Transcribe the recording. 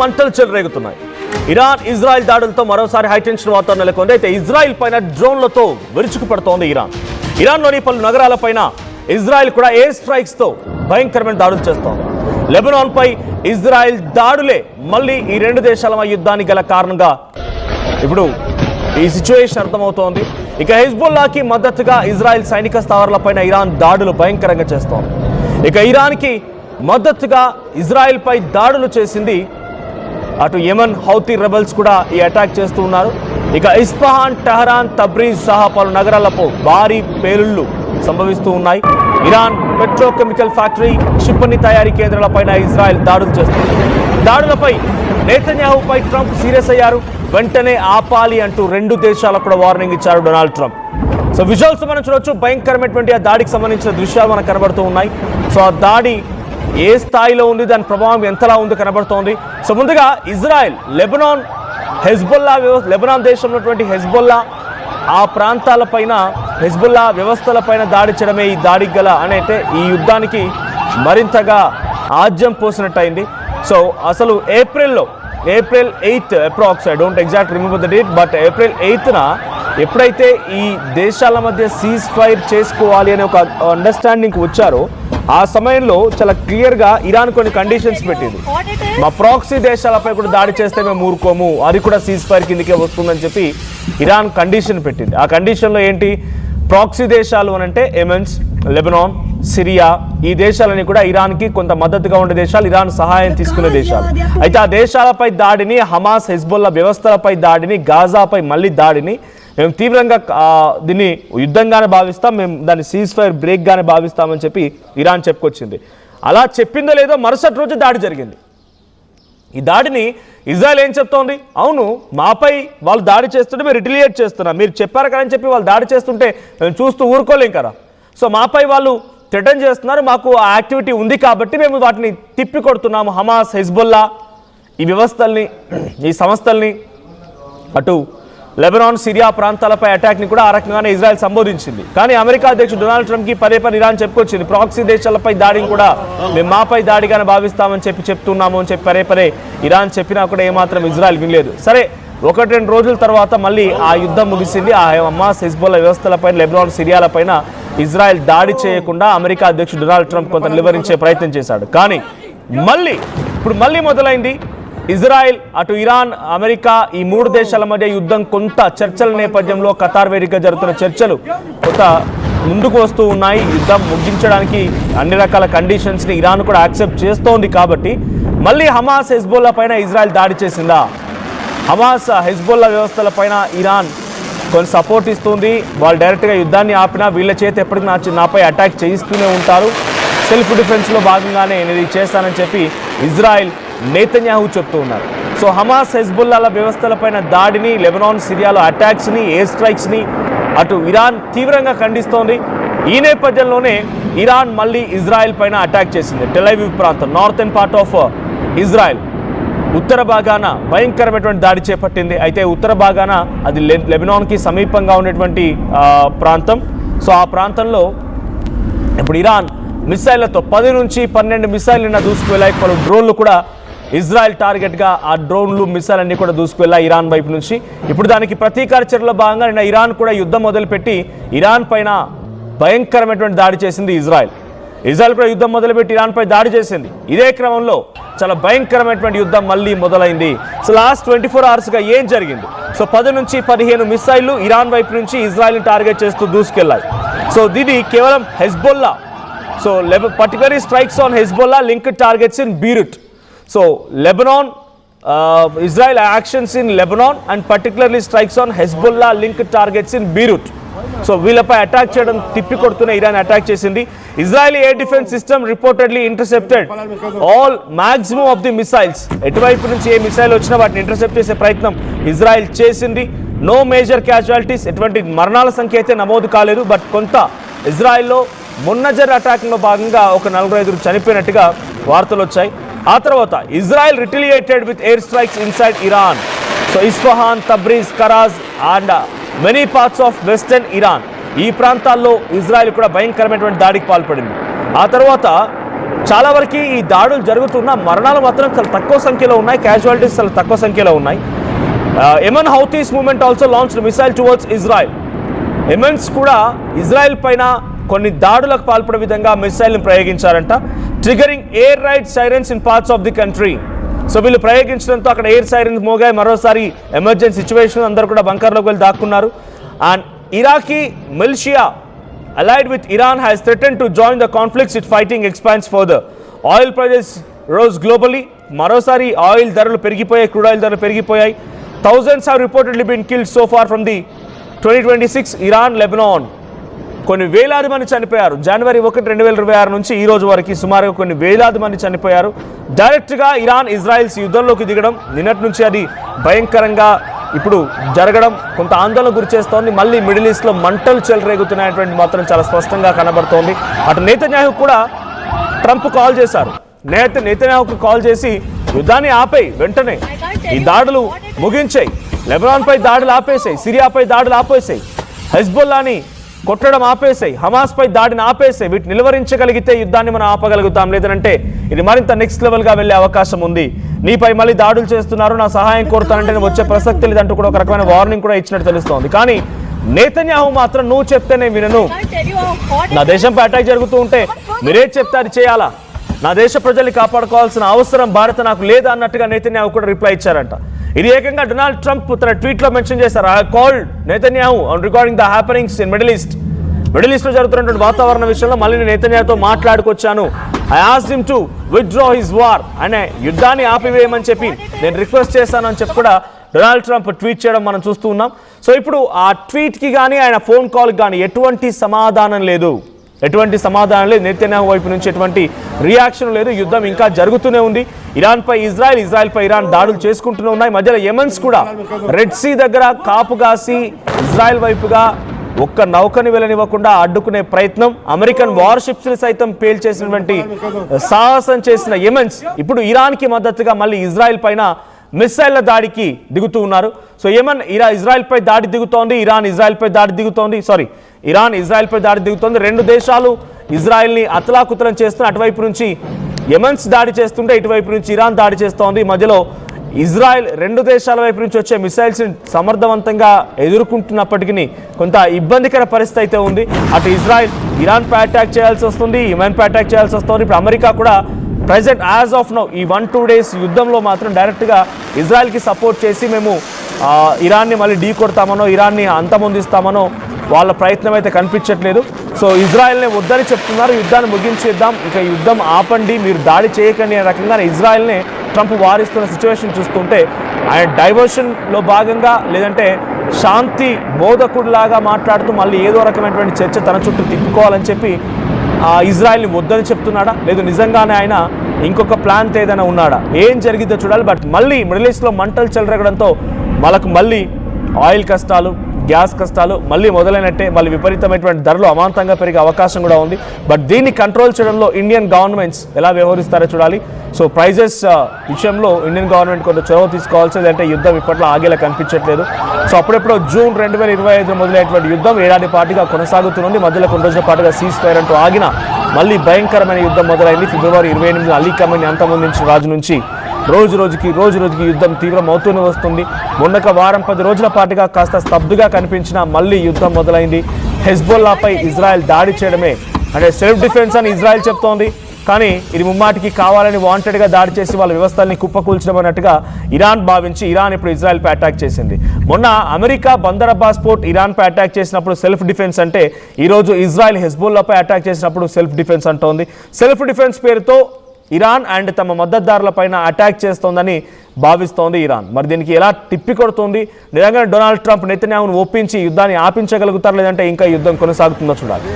మంటలు చెలరేగుతున్నాయి. Iran Israel దాడులతో మరోసారి హైటెన్షన్ వాతావరణం నెలకొంది. అయితే ఇజ్రాయెల్ పైన డ్రోన్లతో విరుచుకుపడుతోంది ఇరాన్లోని పలు నగరాలపైన ఇజ్రాయెల్ కూడా ఎయిర్ స్ట్రైక్స్ తో భయంకరమైన దాడులు చేస్తోంది. లెబనాన్ పై ఇజ్రాయెల్ దాడులే మళ్ళీ ఈ రెండు దేశాల యుద్ధానికి గల కారణంగా ఇప్పుడు ఈ సిచ్యువేషన్ అర్థమవుతోంది. ఇక హెజ్బుల్లాకి మద్దతుగా ఇజ్రాయెల్ సైనిక స్థావరాలపైన ఇరాన్ దాడులు భయంకరంగా చేస్తోంది. ఇక ఇరాన్కి మద్దతుగా ఇజ్రాయెల్ పై దాడులు చేసింది అటు యెమెన్ హౌతీ రెబల్స్ కూడా ఈ అటాక్ చేస్తూ ఉన్నారు. ఇక ఇస్ఫహాన్, టెహరాన్, తబ్రీజ్ సహా పలు నగరాలపై భారీ పేలుళ్లు సంభవిస్తూ ఉన్నాయి. ఇరాన్ పెట్రోకెమికల్ ఫ్యాక్టరీ, క్షిపణి తయారీ కేంద్రాలపైన ఇజ్రాయెల్ దాడులు చేస్తుంది. దాడులపై నెతన్యాహుపై ట్రంప్ సీరియస్ అయ్యారు. వెంటనే ఆపాలి అంటూ రెండు దేశాలకు కూడా వార్నింగ్ ఇచ్చారు డొనాల్డ్ ట్రంప్. సో విజువల్స్ మనం చూడొచ్చు. భయంకరమైనటువంటి ఆ దాడికి సంబంధించిన దృశ్యాలు మనకు కనబడుతూ ఉన్నాయి. సో ఆ దాడి ఏ స్థాయిలో ఉంది, దాని ప్రభావం ఎంతలా ఉందో కనబడుతోంది. సో ముందుగా ఇజ్రాయెల్ లెబనాన్ దేశంలో ఉన్నటువంటి హెజ్బుల్లా ఆ ప్రాంతాలపైన హెజ్బుల్లా వ్యవస్థలపైన దాడి చేయడమే ఈ దాడికి గల అయితే ఈ యుద్ధానికి మరింతగా ఆజ్యం పోసినట్టయింది. సో అసలు April 8 approx, I don't exact remember the date, but April 8న ఎప్పుడైతే ఈ దేశాల మధ్య సీజ్ ఫైర్ చేసుకోవాలి అనే ఒక అండర్స్టాండింగ్కి వచ్చారో ఆ సమయంలో చాలా క్లియర్గా ఇరాన్ కొన్ని కండిషన్స్ పెట్టింది. మా ప్రాక్సీ దేశాలపై కూడా దాడి చేస్తే మేము ఊరుకోము, అది కూడా సీజ్ ఫైర్ కిందకే వస్తుందని చెప్పి ఇరాన్ కండిషన్ పెట్టింది. ఆ కండిషన్లో ఏంటి, ప్రాక్సీ దేశాలు అని అంటే యెమెన్, లెబనాన్, సిరియా, ఈ దేశాలని కూడా ఇరాన్కి కొంత మద్దతుగా ఉండే దేశాలు, ఇరాన్ సహాయం తీసుకునే దేశాలు. అయితే ఆ దేశాలపై దాడిని, హమాస్ హెజ్బుల్లా వ్యవస్థలపై దాడిని, గాజాపై మళ్ళీ దాడిని మేము తీవ్రంగా దీన్ని యుద్ధంగానే భావిస్తాం, మేము దాన్ని సీజ్ ఫైర్ బ్రేక్గానే భావిస్తామని చెప్పి ఇరాన్ చెప్పుకొచ్చింది. అలా చెప్పిందో లేదో మరుసటి రోజు దాడి జరిగింది. ఈ దాడిని ఇజ్రాయెల్ ఏం చెప్తోంది, అవును మాపై వాళ్ళు దాడి చేస్తుంటే మీరు రిటిలియేట్ చేస్తున్నారు, మీరు చెప్పారు కదా అని చెప్పి వాళ్ళు దాడి చేస్తుంటే మేము చూస్తూ ఊరుకోలేం కదా, సో మాపై వాళ్ళు థ్రెటన్ చేస్తున్నారు, మాకు ఆ యాక్టివిటీ ఉంది కాబట్టి మేము వాటిని తిప్పి కొడుతున్నాము. హమాస్, హెజ్బుల్లా ఈ వ్యవస్థల్ని, ఈ సంస్థల్ని, అటు లెబనాన్, సిరియా ప్రాంతాలపై అటాక్ని కూడా ఆ రకంగానే ఇజ్రాయెల్ సంబోధించింది. కానీ అమెరికా అధ్యక్షుడు డొనాల్డ్ ట్రంప్కి పదే ఇరాన్ చెప్పుకొచ్చింది, ప్రాక్సీ దేశాలపై దాడిని కూడా మేము మాపై దాడిగానే భావిస్తామని చెప్తున్నాము అని చెప్పి పదే ఇరాన్ చెప్పినా కూడా ఏమాత్రం ఇజ్రాయెల్ వినలేదు. సరే, 1-2 రోజుల తర్వాత మళ్ళీ ఆ యుద్ధం ముగిసింది. ఆ హమాస్, హెజ్బుల్లా వ్యవస్థలపై, లెబనాన్, సిరియాలపైన ఇజ్రాయెల్ దాడి చేయకుండా అమెరికా అధ్యక్షుడు డొనాల్డ్ ట్రంప్ కొంత నిలువరించే ప్రయత్నం చేశాడు. కానీ ఇప్పుడు మళ్ళీ మొదలైంది. ఇజ్రాయెల్, అటు ఇరాన్, అమెరికా ఈ 3 దేశాల మధ్య యుద్ధం కొంత చర్చల నేపథ్యంలో ఖతార్ వేదికగా జరుగుతున్న చర్చలు కొంత ముందుకు వస్తూ ఉన్నాయి. యుద్ధం ముగించడానికి అన్ని రకాల కండిషన్స్ని ఇరాన్ కూడా యాక్సెప్ట్ చేస్తోంది. కాబట్టి మళ్ళీ హమాస్, హెజ్బుల్లా పైన ఇజ్రాయెల్ దాడి చేసిందా? హమాస్, హెజ్బుల్లా వ్యవస్థల పైన ఇరాన్ కొన్ని సపోర్ట్ ఇస్తుంది. వాళ్ళు డైరెక్ట్గా యుద్ధాన్ని ఆపినా వీళ్ళ చేతి ఎప్పటికీ నాపై అటాక్ చేయిస్తూనే ఉంటారు, సెల్ఫ్ డిఫెన్స్లో భాగంగానే నేను ఇది చేస్తానని చెప్పి ఇజ్రాయెల్ నెతన్యాహు చెప్తూ ఉన్నారు. సో హమాస్, హెజ్బుల్లాల వ్యవస్థలపైన దాడిని, లెబనాన్, సిరియాలో అటాక్స్ని, ఎయిర్ స్ట్రైక్స్ని అటు ఇరాన్ తీవ్రంగా ఖండిస్తోంది. ఈ నేపథ్యంలోనే ఇరాన్ మళ్ళీ ఇజ్రాయెల్ పైన అటాక్ చేసింది. టెల్ అవీవ్ ప్రాంతం, నార్థన్ పార్ట్ ఆఫ్ ఇజ్రాయెల్ ఉత్తర భాగాన భయంకరమైనటువంటి దాడి చేపట్టింది. అయితే ఉత్తర భాగాన అది లెబనాన్కి సమీపంగా ఉన్నటువంటి ప్రాంతం. సో ఆ ప్రాంతంలో ఇప్పుడు ఇరాన్ మిసైళ్లతో 10 నుంచి 12 మిసైల్ నిన్న దూసుకువెళ్ళాయి. పలు డ్రోన్లు కూడా ఇజ్రాయెల్ టార్గెట్గా ఆ డ్రోన్లు, మిసైల్ అన్ని కూడా దూసుకువెళ్ళాయి ఇరాన్ వైపు నుంచి. ఇప్పుడు దానికి ప్రతీకార చర్యలో భాగంగా నిన్న ఇరాన్ కూడా యుద్ధం మొదలుపెట్టి ఇరాన్ పైన భయంకరమైనటువంటి దాడి చేసింది ఇజ్రాయెల్ కూడా యుద్ధం మొదలుపెట్టి ఇరాన్పై దాడి చేసింది. ఇదే క్రమంలో చాలా భయంకరమైనటువంటి యుద్ధం మళ్ళీ మొదలైంది. సో లాస్ట్ 24 అవర్స్గా ఏం జరిగింది? సో 10 నుంచి 15 మిసైళ్లు ఇరాన్ వైపు నుంచి ఇజ్రాయెల్ని టార్గెట్ చేస్తూ దూసుకెళ్లాయి. సో ఇది కేవలం Hezbollah. So particularly strikes on Hezbollah linked targets in Beirut. So Lebanon, Israel actions in Lebanon and particularly strikes on Hezbollah linked targets in Beirut. So వీళ్ళపై attack చేయడం తిప్పి కొడుతున్న ఇరాన్ అటాక్ చేసింది. Israeli air defence system reportedly intercepted all maximum of the missiles. ఎటువైపు నుంచి ఏ missile వచ్చినా వాటిని intercept చేసే ప్రయత్నం ఇజ్రాయెల్ చేసింది. నో మేజర్ క్యాజువాలిటీస్, ఎటువంటి మరణాల సంఖ్య అయితే నమోదు కాలేదు. బట్ కొంత ఇజ్రాయెల్లో మొన్నజర్ అటాక్లో భాగంగా ఒక 4-5 చనిపోయినట్టుగా వార్తలు వచ్చాయి. ఆ తర్వాత Israel retaliated with air strikes inside Iran. So Isfahan, Tabriz, Karaj and many parts of western Iran, ఈ ప్రాంతాల్లో ఇజ్రాయెల్ కూడా భయంకరమైనటువంటి దాడికి పాల్పడింది. ఆ తర్వాత చాలా వరకు ఈ దాడులు జరుగుతున్న మరణాలు మాత్రం చాలా తక్కువ సంఖ్యలో ఉన్నాయి, క్యాజువాలిటీస్ చాలా తక్కువ సంఖ్యలో ఉన్నాయి. Yemen Houthis movement also launched missile towards Israel. Yemens కూడా ఇజ్రాయెల్ పైన కొన్ని దాడులకు పాల్పడే విధంగా మిసైల్ని ప్రయోగించారంట. Triggering air raid sirens in parts of the country. So వీళ్ళు ప్రయోగించడంతో అక్కడ ఎయిర్ సైరన్స్ మోగాయి. మరోసారి ఎమర్జెన్సీ సిచ్యువేషన్, అందరూ కూడా బంకర్లోకి వెళ్ళి దాక్కున్నారు. And Iraqi militia allied with Iran has threatened to join the conflicts if fighting expands further. Oil prices rose globally. మరోసారి ఆయిల్ ధరలు పెరిగిపోయాయి, క్రూడ్ ఆయిల్ ధరలు పెరిగిపోయాయి. Thousands have reportedly been killed so far from the 2026 Iran Lebanon. కొన్ని వేలాది మంది చనిపోయారు. జనవరి 1, 2026 నుంచి ఈ రోజు వరకు సుమారుగా కొన్ని వేలాది మంది చనిపోయారు. డైరెక్ట్గా ఇరాన్ ఇజ్రాయెల్స్ యుద్ధంలోకి దిగడం, నిన్నటి నుంచి అది భయంకరంగా ఇప్పుడు జరగడం కొంత ఆందోళన గురి చేస్తోంది. మళ్ళీ మిడిల్ ఈస్ట్లో మంటలు చెలరేగుతున్నటువంటి మాత్రం చాలా స్పష్టంగా కనబడుతోంది. అటు నెతన్యాహు కూడా ట్రంప్ కాల్ చేశారు. నెతన్యాహుకు కాల్ చేసి యుద్ధాన్ని ఆపేయి, వెంటనే ఈ దాడులు ముగించేయి, లెబనాన్పై దాడులు ఆపేసాయి, సిరియాపై దాడులు ఆపేసాయి, హెజ్బొల్లాని కొట్టడం ఆపేసాయి, హమాస్పై దాడిని ఆపేసాయి. వీటిని నిలువరించగలిగితే యుద్ధాన్ని మనం ఆపగలుగుతాం, లేదంటే ఇది మరింత నెక్స్ట్ లెవెల్గా వెళ్ళే అవకాశం ఉంది. నీపై మళ్ళీ దాడులు చేస్తున్నారు, నా సహాయం కోరుతానంటే నేను వచ్చే ప్రసక్తి లేదంటూ కూడా ఒక రకమైన వార్నింగ్ కూడా ఇచ్చినట్టు తెలుస్తోంది. కానీ నెతన్యాహు మాత్రం నువ్వు చెప్తేనే వినను, నా దేశంపై అటాక్ జరుగుతూ ఉంటే మీరే చెప్తే అది చేయాలా, నా దేశ ప్రజల్ని కాపాడుకోవాల్సిన అవసరం భారత నాకు లేదా అన్నట్టుగా నెతన్యాహు కూడా రిప్లై ఇచ్చారంట. ఇది ఏకంగా డొనాల్డ్ ట్రంప్ తన ట్వీట్లో మెన్షన్ చేశారు. I called Netanyahu on regarding the happenings in middle ఈస్ట్లో జరుగుతున్నటువంటి వాతావరణ విషయంలో మళ్ళీ నేను నెతన్యాహుతో మాట్లాడుకొచ్చాను. I asked him to withdraw his war, అనే యుద్ధాన్ని ఆపివేయమని చెప్పి నేను రిక్వెస్ట్ చేశాను అని చెప్పి కూడా డొనాల్డ్ ట్రంప్ ట్వీట్ చేయడం మనం చూస్తూ ఉన్నాం. సో ఇప్పుడు ఆ ట్వీట్కి కానీ ఆయన ఫోన్ కాల్కి కానీ ఎటువంటి సమాధానం లేదు. నెతన్యాహు వైపు నుంచి ఎటువంటి రియాక్షన్ లేదు. యుద్ధం ఇంకా జరుగుతూనే ఉంది. ఇరాన్పై ఇజ్రాయెల్పై ఇరాన్ దాడులు చేసుకుంటూనే ఉన్నాయి. మధ్యలో యెమెన్స్ కూడా రెడ్ సీ దగ్గర కాపు కాసి ఇజ్రాయెల్ వైపుగా ఒక్క నౌకని వెళ్ళనివ్వకుండా అడ్డుకునే ప్రయత్నం, అమెరికన్ వార్షిప్స్ని సైతం పేల్చేసినటువంటి సాహసం చేసిన యెమెన్స్ ఇప్పుడు ఇరాన్కి మద్దతుగా మళ్ళీ ఇజ్రాయెల్ పైన మిసైళ్ల దాడికి దిగుతూ ఉన్నారు. సో ఇజ్రాయెల్పై దాడి దిగుతోంది, ఇరాన్ ఇజ్రాయెల్పై దాడి దిగుతోంది. రెండు దేశాలు ఇజ్రాయెల్ని అతలాకుతలం చేస్తున్న, అటువైపు నుంచి యెమెన్స్ దాడి చేస్తుంటే ఇటువైపు నుంచి ఇరాన్ దాడి చేస్తోంది. మధ్యలో ఇజ్రాయెల్ రెండు దేశాల వైపు నుంచి వచ్చే మిసైల్స్ని సమర్థవంతంగా ఎదుర్కొంటున్నప్పటికీ కొంత ఇబ్బందికర పరిస్థితి అయితే ఉంది. అటు ఇరాన్పై అటాక్ చేయాల్సి వస్తుంది, యెమెన్పై అటాక్ చేయాల్సి వస్తుంది. ఇప్పుడు అమెరికా కూడా ప్రెజెంట్ యాజ్ ఆఫ్ నౌ ఈ 1-2 డేస్ యుద్ధంలో మాత్రం డైరెక్ట్గా ఇజ్రాయెల్కి సపోర్ట్ చేసి మేము ఇరాన్ని మళ్ళీ ఢీ కొడతామనో, ఇరాన్ని అంతమొందిస్తామనో వాళ్ళ ప్రయత్నం అయితే కనిపించట్లేదు. సో ఇజ్రాయెల్ని వద్దని చెప్తున్నారు, యుద్ధాన్ని ముగించేద్దాం, ఇక యుద్ధం ఆపండి, మీరు దాడి చేయకండి అనే రకంగా ఇజ్రాయెల్ని ట్రంప్ వారిస్తున్న సిచ్యువేషన్ చూస్తుంటే ఆయన డైవర్షన్లో భాగంగా లేదంటే శాంతి బోధకుడిలాగా మాట్లాడుతూ మళ్ళీ ఏదో రకమైనటువంటి చర్చ తన చుట్టూ తిప్పుకోవాలని చెప్పి ఇజ్రాయెల్ని వద్దని చెప్తున్నాడా, లేదు నిజంగానే ఆయన ఇంకొక ప్లాన్తో ఏదైనా ఉన్నాడా, ఏం జరిగిద్దో చూడాలి. బట్ మళ్ళీ మిడిల్ ఈస్ట్లో మంటలు చెలరగడంతో వాళ్ళకు మళ్ళీ ఆయిల్ కష్టాలు, గ్యాస్ కష్టాలు మళ్ళీ మొదలైనట్టే. మళ్ళీ విపరీతమైనటువంటి ధరలు అమాంతంగా పెరిగే అవకాశం కూడా ఉంది. బట్ దీన్ని కంట్రోల్ చేయడంలో ఇండియన్ గవర్నమెంట్స్ ఎలా వ్యవహరిస్తారో చూడాలి. సో ప్రైజెస్ విషయంలో ఇండియన్ గవర్నమెంట్ కొంత చొరవ తీసుకోవాల్సి, లేదంటే యుద్ధం ఇప్పట్లో ఆగేలా కనిపించట్లేదు. సో అప్పుడెప్పుడో జూన్ 2025 మొదలైనటువంటి యుద్ధం ఏడాది పాటుగా కొనసాగుతుంది. మధ్యలో కొన్ని రోజుల పాటుగా సీజ్ ఫైర్ అంటూ ఆగిన మళ్ళీ భయంకరమైన యుద్ధం మొదలైంది. ఫిబ్రవరి 28 అలీ ఖమేనీ అంతమొందించిన రోజు నుంచి రోజు రోజుకి యుద్ధం తీవ్రమవుతూనే వస్తుంది. మొన్నక వారం 10 రోజుల పాటుగా కాస్త స్తబ్దుగా కనిపించిన మళ్ళీ యుద్ధం మొదలైంది. హెజ్బొల్లాపై ఇజ్రాయెల్ దాడి చేయడమే అంటే సెల్ఫ్ డిఫెన్స్ అని ఇజ్రాయెల్ చెప్తోంది. కానీ ఇది ముమ్మాటికి కావాలని వాంటెడ్గా దాడి చేసి వాళ్ళ వ్యవస్థల్ని కుప్పకూల్చడం అన్నట్టుగా ఇరాన్ భావించి ఇరాన్ ఇప్పుడు ఇజ్రాయెల్పై అటాక్ చేసింది. మొన్న అమెరికా బందర్ అబ్బాస్ పోర్ట్ ఇరాన్పై అటాక్ చేసినప్పుడు సెల్ఫ్ డిఫెన్స్ అంటే, ఈరోజు ఇజ్రాయెల్ హెజ్బొల్లాపై అటాక్ చేసినప్పుడు సెల్ఫ్ డిఫెన్స్ అంటోంది. సెల్ఫ్ డిఫెన్స్ పేరుతో ఇరాన్ అండ్ తమ మద్దతుదారులపైన అటాక్ చేస్తోందని భావిస్తోంది ఇరాన్. మరి దీనికి ఎలా తిప్పికొడుతోంది? నిజంగా డొనాల్డ్ ట్రంప్ నెతన్యాహును ఒప్పించి యుద్ధాన్ని ఆపించగలుగుతారు, లేదంటే ఇంకా యుద్ధం కొనసాగుతుందో చూడాలి.